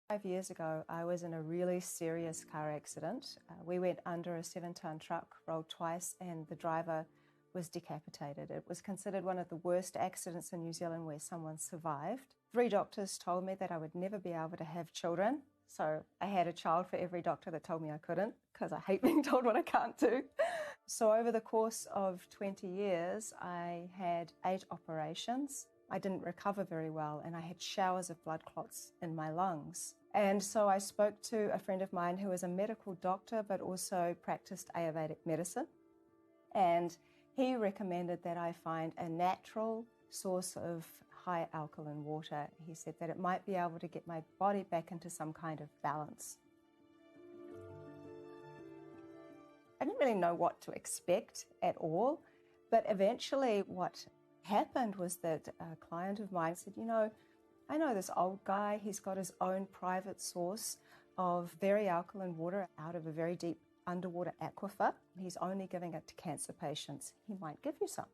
5 years ago, I was in a really serious car accident. We went under a 7-ton truck, rolled twice, and the driver was decapitated. It was considered one of the worst accidents in New Zealand where someone survived. 3 doctors told me that I would never be able to have children. So I had a child for every doctor that told me I couldn't, because I hate being told what I can't do. So over the course of 20 years, I had 8 operations. I didn't recover very well, and I had showers of blood clots in my lungs. And so I spoke to a friend of mine who was a medical doctor but also practiced Ayurvedic medicine. And he recommended that I find a natural source of high alkaline water. He said that it might be able to get my body back into some kind of balance. I didn't really know what to expect at all, but eventually what happened was that a client of mine said, I know this old guy, he's got his own private source of very alkaline water out of a very deep underwater aquifer. He's only giving it to cancer patients. He might give you some.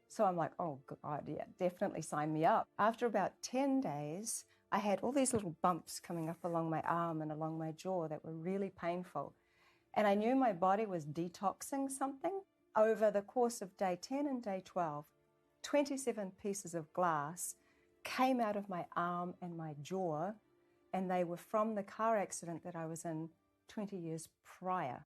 So I'm like, oh God, yeah, definitely sign me up. After about 10 days, I had all these little bumps coming up along my arm and along my jaw that were really painful. And I knew my body was detoxing something. Over the course of day 10 and day 12, 27 pieces of glass came out of my arm and my jaw, and they were from the car accident that I was in 20 years prior.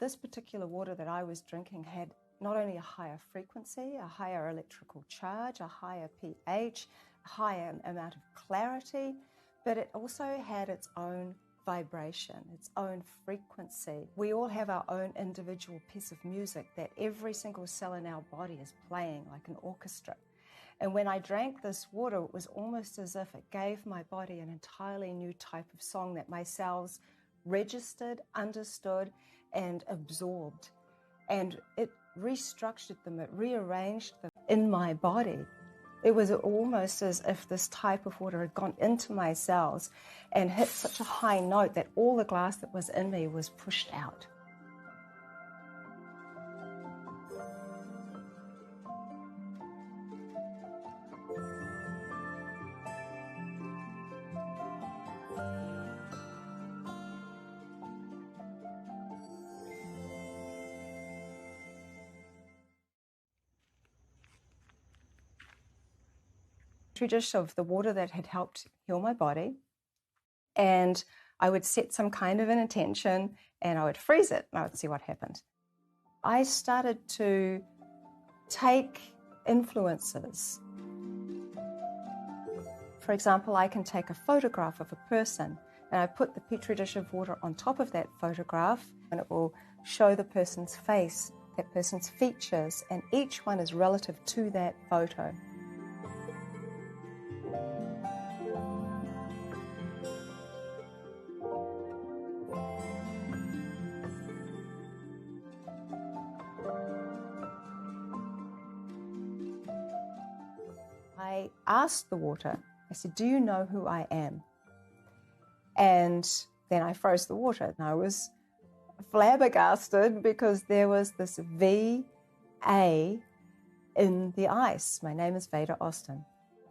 This particular water that I was drinking had not only a higher frequency, a higher electrical charge, a higher pH, a higher amount of clarity, but it also had its own vibration, its own frequency. We all have our own individual piece of music that every single cell in our body is playing like an orchestra. And when I drank this water, it was almost as if it gave my body an entirely new type of song that my cells registered, understood, and absorbed. And it restructured them, it rearranged them in my body. It was almost as if this type of water had gone into my cells and hit such a high note that all the glass that was in me was pushed out. Dish of the water that had helped heal my body, and I would set some kind of an intention and I would freeze it and I would see what happened. I started to take influences. For example, I can take a photograph of a person and I put the petri dish of water on top of that photograph, and it will show the person's face, that person's features, and each one is relative to that photo. I asked the water, I said, do you know who I am? And then I froze the water, and I was flabbergasted because there was this VA in the ice. My name is Veda Austin.